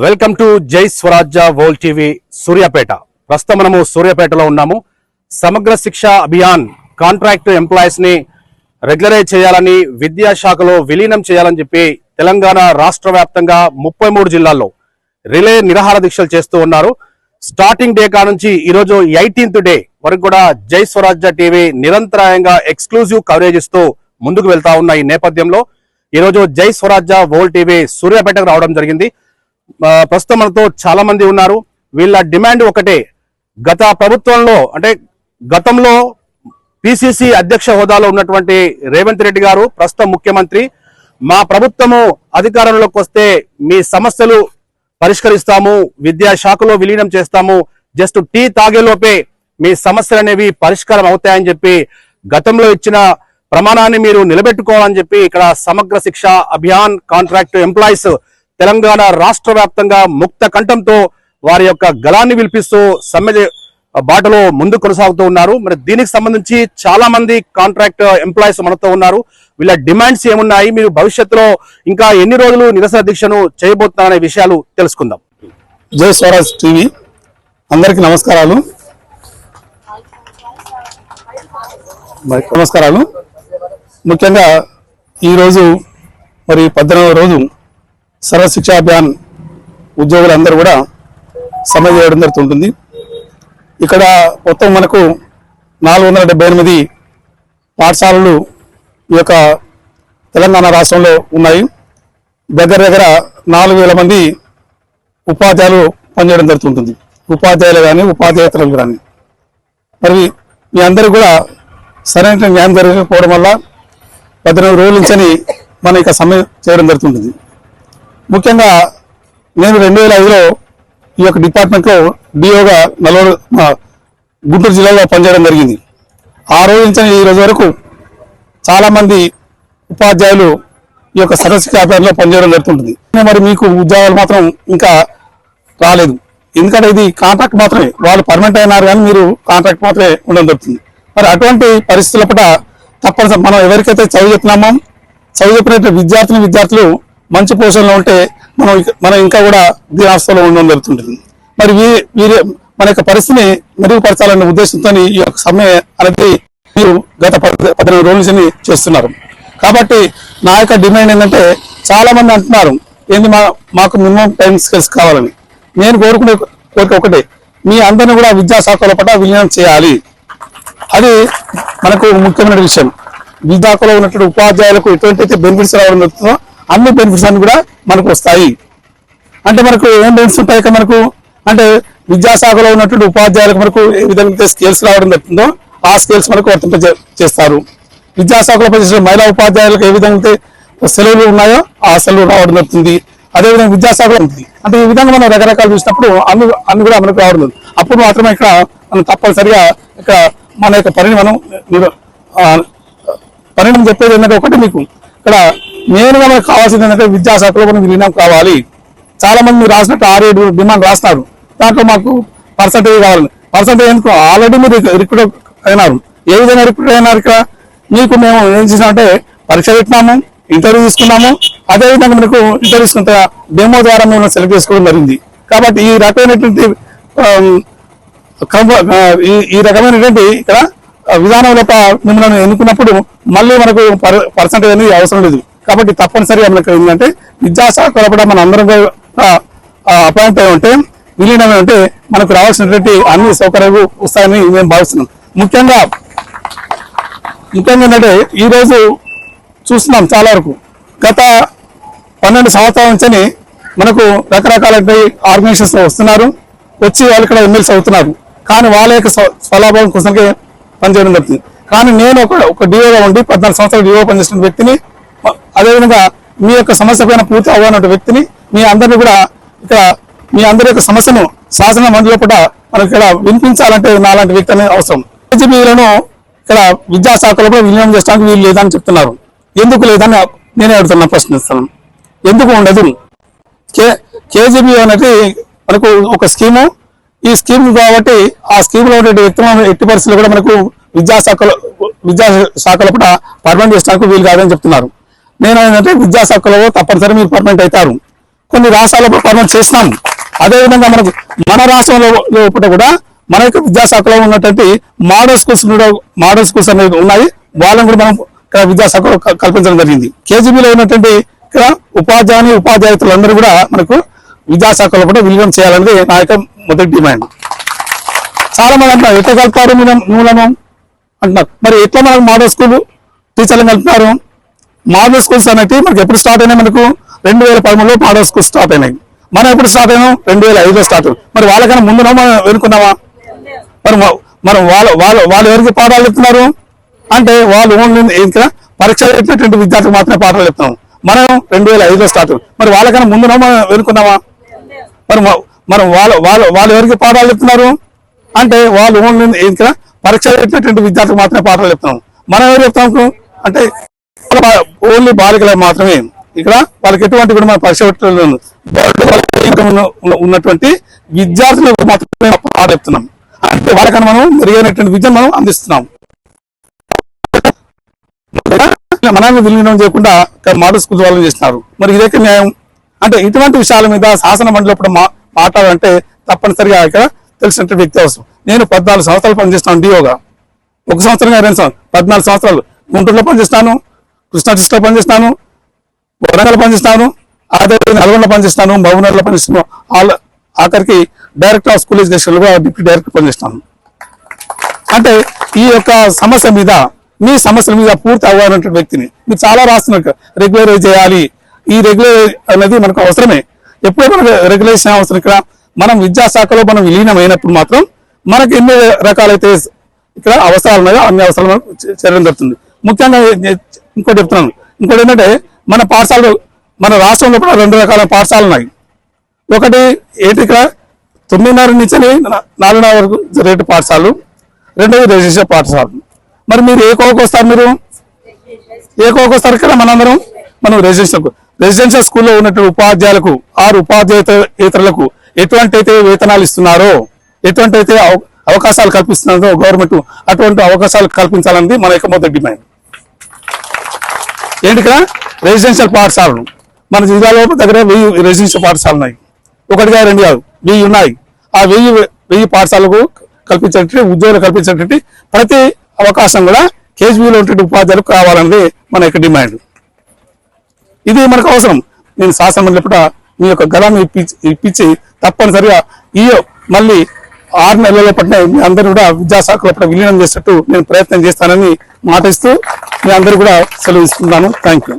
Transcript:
Welcome to జై స్వరాజ్య world TV Suryapet. ప్రస్తుతం మనము సూర్యాపేటలో ఉన్నాము. సమగ్ర శిక్ష అభియాన్ కాంట్రాక్ట్ ఎంప్లాయీస్ ని రెగ్యులరైజ్ చేయాలని, విద్యాశాఖలో విలీనం చేయాలని చెప్పి తెలంగాణ రాష్ట్ర వ్యాప్తంగా 33 జిల్లాల్లో రిలే నిరాహార దీక్షలు చేస్తూ ఉన్నారు. స్టార్టింగ్ డే కానుంచి ఈరోజు 18th డే వరకు కూడా జై స్వరాజ్య టీవీ నిరంతరాయంగా ఎక్స్క్లూజివ్ కవరేజ్ ఇస్తూ ముందుకు వెళ్తా ఉన్న ఈ నేపథ్యంలో ఈరోజు జై స్వరాజ్య వరల్డ్ టీవీ సూర్యాపేటకు రావడం జరిగింది. ప్రస్తుతం మనతో చాలా మంది ఉన్నారు. వీళ్ళ డిమాండ్ ఒకటే. గత ప్రభుత్వంలో అంటే గతంలో పిసిసి అధ్యక్ష హోదాలో ఉన్నటువంటి రేవంత్ రెడ్డి గారు ప్రస్తుతం ముఖ్యమంత్రి, మా ప్రభుత్వము అధికారంలోకి వస్తే మీ సమస్యలు పరిష్కరిస్తాము, విద్యాశాఖలో విలీనం చేస్తాము, జస్ట్ టీ తాగేలోపే మీ సమస్యలు అనేవి పరిష్కారం అవుతాయని చెప్పి గతంలో ఇచ్చిన ప్రమాణాన్ని మీరు నిలబెట్టుకోవాలని చెప్పి ఇక్కడ సమగ్ర శిక్ష అభియాన్ కాంట్రాక్ట్ ఎంప్లాయీస్ తెలంగాణ రాష్ట్ర వ్యాప్తంగా ముక్త కంఠంతో వారి యొక్క గళాన్ని వినిపిస్తూ సమ్మె బాటలో ముందు కొనసాగుతూ ఉన్నారు. మరి దీనికి సంబంధించి చాలా మంది కాంట్రాక్ట్ ఎంప్లాయీస్ మనతో ఉన్నారు. వీళ్ళ డిమాండ్స్ ఏమున్నాయి, మీరు భవిష్యత్తులో ఇంకా ఎన్ని రోజులు నిరసన దీక్షను చేయబోతున్నారనే విషయాలు తెలుసుకుందాం. జై స్వరాజ్ టీవీ అందరికి నమస్కారాలు. ముఖ్యంగా ఈరోజు మరి 18వ రోజు సర్వశిక్షా అభియాన్ ఉద్యోగులందరూ కూడా సమ్మె చేయడం జరుగుతుంటుంది. ఇక్కడ మొత్తం మనకు 478 పాఠశాలలు ఈ యొక్క తెలంగాణ రాష్ట్రంలో ఉన్నాయి. దగ్గర 4000 మంది ఉపాధ్యాయులు పనిచేయడం జరుగుతుంటుంది. ఉపాధ్యాయులు కానీ ఉపాధ్యాయేతరులు కానీ. మరి మీ అందరూ కూడా సరైన న్యాయం జరగకపోవడం వల్ల 18 రోజుల నుంచి మన ఇక సమ్మె చేయడం జరుగుతుంటుంది. ముఖ్యంగా నేను 2005లో ఈ యొక్క డిపార్ట్మెంట్లో డిఓగా గుంటూరు జిల్లాలో పనిచేయడం జరిగింది. ఆ రోజు నుంచి ఈ రోజు వరకు చాలామంది ఉపాధ్యాయులు ఈ యొక్క సర్వశిక్షా అభియాన్లో పనిచేయడం జరుగుతుంటుంది. మరి మీకు ఉద్యోగాలు మాత్రం ఇంకా రాలేదు. ఎందుకంటే ఇది కాంట్రాక్ట్ మాత్రమే, వాళ్ళు పర్మనెంట్ అయినారు కానీ మీరు కాంట్రాక్ట్ మాత్రమే ఉండడం జరుగుతుంది. మరి అటువంటి పరిస్థితుల పట్ల తప్పనిసరి మనం ఎవరికైతే చదువు చెప్పినట్టు విద్యార్థులు మంచి పొజిషన్లో ఉంటే మనం ఇంకా కూడా దీనావస్థలో ఉండడం జరుగుతుంటుంది. మరి మన యొక్క పరిస్థితిని మెరుగుపరచాలనే ఉద్దేశంతో ఈ యొక్క సమ్మె అనేది మీరు గత 18 రోజుల నుంచి చేస్తున్నారు. కాబట్టి నా యొక్క డిమాండ్ ఏంటంటే, చాలా మంది అంటున్నారు ఏంటి మాకు మినిమం టైం స్కిల్స్ కావాలని. నేను కోరుకునే కోరిక ఒకటే, మీ అందరినీ కూడా విద్యాశాఖల పట్ల విలీనం చేయాలి. అది మనకు ముఖ్యమైన విషయం. విద్యాశాఖలో ఉన్నటువంటి ఉపాధ్యాయులకు ఎటువంటి బెనిఫిట్స్ రావడం జరుగుతుందో అన్ని బెనిఫిట్స్ అన్ని కూడా మనకు వస్తాయి. అంటే మనకు ఏం బెనిఫిట్స్ ఉంటాయి మనకు అంటే, విద్యాశాఖలో ఉన్నటువంటి ఉపాధ్యాయులకు మనకు ఏ విధంగా స్కేల్స్ రావడం జరుగుతుందో ఆ స్కేల్స్ మనకు వర్తింపజేస్తారు. విద్యాశాఖలో పనిచేసే మహిళా ఉపాధ్యాయులకు ఏ విధంగా సెలవులు ఉన్నాయో ఆ సెలవులు రావడం జరుగుతుంది. అదేవిధంగా విద్యాశాఖలో ఉంటుంది. అంటే ఈ విధంగా మనం రకరకాలు చూసినప్పుడు అన్ని కూడా మనకు రావడం జరుగుతుంది. అప్పుడు మాత్రమే ఇక్కడ మనం తప్పనిసరిగా ఇక్కడ మన యొక్క పనిని మనం చెప్పేది ఏంటంటే, ఒకటి మీకు ఇక్కడ మెయిన్గా మనకు కావాల్సింది ఏంటంటే విద్యాశాఖలో మనం విలీనం కావాలి. చాలా మంది మీరు రాసినట్టు 6-7 డిమాండ్ రాస్తున్నారు. దాంట్లో మాకు పర్సంటేజ్ కావాలి. పర్సంటేజ్ ఎందుకు, ఆల్రెడీ మీరు రిక్రూట్ అయినారు. ఏ విధంగా రిక్రూట్ అయినారు? ఇక్కడ మీకు మేము ఏం చేసామంటే పరీక్ష పెట్టినాము, ఇంటర్వ్యూ తీసుకున్నాము. అదేవిధంగా మనకు ఇంటర్వ్యూ తీసుకుంటే డెమో ద్వారా మేము సెలెక్ట్ చేసుకోవడం జరిగింది. కాబట్టి ఈ రకమైనటువంటి ఇక్కడ విధానంలో మిమ్మల్ని ఎన్నుకున్నప్పుడు మళ్ళీ మనకు పర్సంటేజ్ అనేది అవసరం లేదు. కాబట్టి తప్పనిసరిగా మనకు ఏంటంటే విద్యాశాఖలో కూడా మన అందరం అపాయింట్ అయి ఉంటే, విలీనమై ఉంటే మనకు రావాల్సినటువంటి అన్ని సౌకర్యాలు వస్తాయని మేము భావిస్తున్నాం. ముఖ్యంగా ఏంటంటే ఈరోజు చూస్తున్నాం చాలా వరకు గత 12 సంవత్సరాల నుంచి మనకు రకరకాల ఆర్గనైజేషన్స్ వస్తున్నారు, వచ్చి వాళ్ళు ఇక్కడ ఎమ్మెల్సీ అవుతున్నారు. కానీ వాళ్ళ యొక్క స్వలాభం కోసంకే పనిచేయడం జరుగుతుంది. కానీ నేను ఒక డిఓగా ఉండి 14 సంవత్సరాలు డిఓ పనిచేసిన వ్యక్తిని, అదేవిధంగా మీ యొక్క సమస్య పైన పూర్తి అవ్వనటువంటి వ్యక్తిని, మీ అందరినీ కూడా ఇక్కడ మీ అందరి యొక్క సమస్యను శాసన మండలిలో కూడా మనకి ఇక్కడ వినిపించాలంటే నాలాంటి వ్యక్తి అనేది అవసరం. కేజీబీలను ఇక్కడ విద్యాశాఖలో కూడా విలీనం చేయడానికి వీలు లేదని చెప్తున్నారు. ఎందుకు లేదని నేనే అడుగుతున్నా, ప్రశ్నిస్తాను. ఎందుకు ఉండదు? కేజీబీ అనేది మనకు ఒక స్కీము. ఈ స్కీమ్ కాబట్టి ఆ స్కీమ్లో ఉండే వ్యక్తులను ఎట్టి పరిస్థితుల్లో కూడా మనకు విద్యాశాఖలో కూడా పర్మనెంట్ చేయడానికి వీలు కాదని చెప్తున్నారు. నేను ఏంటంటే విద్యాశాఖలో తప్పనిసరి మీరు పర్మనెంట్ అవుతారు. కొన్ని రాష్ట్రాల్లో పర్మనెంట్ చేసినాం. అదేవిధంగా మనకు మన రాష్ట్రంలో లోపల కూడా మన యొక్క విద్యాశాఖలో ఉన్నటువంటి మోడల్ స్కూల్స్ అనేవి ఉన్నాయి. వాళ్ళని కూడా మనం ఇక్కడ విద్యాశాఖలో కల్పించడం జరిగింది. కేజీబీలో ఉన్నటువంటి ఇక్కడ ఉపాధ్యాయులందరూ కూడా మనకు విద్యాశాఖలో కూడా విలీనం చేయాలనేది నా యొక్క మొదటి డిమాండ్. చాలా మంది అంటున్నారు ఎట్లా కలుపుతారు మూలము అంటున్నారు. మరి ఎట్లా మనకు మోడల్ స్కూల్ టీచర్లను కలుపుతున్నారు? మోడల్ స్కూల్స్ అనేవి మనకి ఎప్పుడు స్టార్ట్ అయినాయి? మనకు 2013లో మోడల్ స్కూల్స్ స్టార్ట్ అయినాయి. మనం ఎప్పుడు స్టార్ట్ అయినాం? 2005లో స్టార్ట్. మరి వాళ్ళకన్నా ముందునా మనం వెనుకున్నామా? మరి వాళ్ళు ఎవరికి పాఠాలు చెప్తున్నారు అంటే వాళ్ళు ఓన్లీ ఇంకా పరీక్ష పెట్టినటువంటి విద్యార్థులకు మాత్రమే పాఠాలు చెప్తున్నాం. మనం 2005లో స్టార్ట్. మరి వాళ్ళకన్నా ముందునా మనం వెనుకున్నామా? మరి వాళ్ళు ఎవరికి పాఠాలు చెప్తున్నారు అంటే వాళ్ళు ఓన్లీ ఇంకా పరీక్ష పెట్టినటువంటి విద్యార్థులకు మాత్రమే పాఠాలు చెప్తున్నాం. మనం ఎవరు చెప్తాము అంటే ఓన్లీ బాలికలకు మాత్రమే. ఇక్కడ వాళ్ళకి ఎటువంటి కూడా మన పరీక్ష ఉన్నటువంటి విద్యార్థులకు మాత్రమే పాఠం చెప్తున్నాం. అంటే వాళ్ళకన్నా మనం మెరుగైనటువంటి విద్యను మనం అందిస్తున్నాం. మనల్ని విలీనం చేయకుండా మోడల్ స్కూల్ వాళ్ళని చేస్తున్నారు. మరి ఇదే న్యాయం అంటే ఇటువంటి విషయాల మీద శాసన మండలిలో ఇప్పుడు మాట్లాడాలంటే తప్పనిసరిగా ఇక్కడ తెలిసినటువంటి వ్యక్తి అవసరం. నేను 14 సంవత్సరాలు పనిచేస్తాను డిఓగా. 1 సంవత్సరంగా 2 సంవత్సరాలు 14 సంవత్సరాలు గుంటూరులో పనిచేస్తాను, కృష్ణా డిస్ట్రిక్ట్లో పనిచేస్తాను, వరంగల్ పనిచేస్తాను, అదేవిధంగా నల్గొండలో పనిచేస్తాను, మహబూబ్నగర్లో పనిచేస్తాను. ఆఖరికి డైరెక్టర్ ఆఫ్ స్కూల్ ఎడ్యుకేషన్ లో డిప్యూటీ డైరెక్టర్ పనిచేస్తాను. అంటే ఈ యొక్క సమస్య మీద మీ సమస్యల మీద పూర్తి అవగాహన వ్యక్తిని మీరు చాలా రాస్తున్నారు. రెగ్యులరైజ్ చేయాలి. ఈ రెగ్యులర్ అనేది మనకు అవసరమే. ఎప్పుడో మనకు రెగ్యులేషన్ అవసరం. ఇక్కడ మనం విద్యాశాఖలో మనం విలీనం అయినప్పుడు మాత్రం మనకి ఎన్ని రకాలైతే ఇక్కడ అవసరాలు ఉన్నాయో అన్ని అవసరాలు చేయడం జరుగుతుంది. ముఖ్యంగా ఇంకోటి చెప్తున్నాను. ఇంకోటి ఏంటంటే మన పాఠశాలలు మన రాష్ట్రంలో కూడా 2 రకాల పాఠశాలలు ఉన్నాయి. ఒకటి ఏంటి ఇక్కడ 9:30 నుంచి 4:30 వరకు రేటు పాఠశాలలు, రెండోది రెసిడెన్షియల్ పాఠశాలలు. మరి మీరు ఏ కోవకు వస్తారు? ఇక్కడ మనం రెసిడెన్షియల్ స్కూల్లో ఉన్నటువంటి ఉపాధ్యాయులకు ఉపాధ్యాయేతరులకు ఎటువంటి అయితే వేతనాలు ఇస్తున్నారో, ఎటువంటి అయితే అవకాశాలు కల్పిస్తున్నారో గవర్నమెంట్ అటువంటి అవకాశాలు కల్పించాలన్నది మన యొక్క మొదటి డిమాండ్. ఏంటి ఇక్కడ రెసిడెన్షియల్ పాఠశాలలు మన జిల్లాలో దగ్గర 1000 రెసిడెన్షియల్ పాఠశాలలు ఉన్నాయి. 1 కాదు 2 కాదు 1000 ఉన్నాయి. ఆ 1000 పాఠశాలకు కల్పించేటువంటి ఉద్యోగాలు కల్పించేటువంటి ప్రతి అవకాశం కూడా కేజీబీలో ఉన్నటువంటి ఉపాధ్యాయులకు కావాలన్నది మన యొక్క డిమాండ్. ఇది మనకు అవసరం. నేను శాసనమండలి మీ యొక్క గలాన్ని ఇప్పించి తప్పనిసరిగా మళ్ళీ 6 నెలల పట్ల మీ అందరూ కూడా విద్యాశాఖలో విలీనం చేసేట్టు నేను ప్రయత్నం చేస్తానని మాటిస్తూ మీ అందరూ కూడా సెలవు ఇస్తున్నాను. Thank you.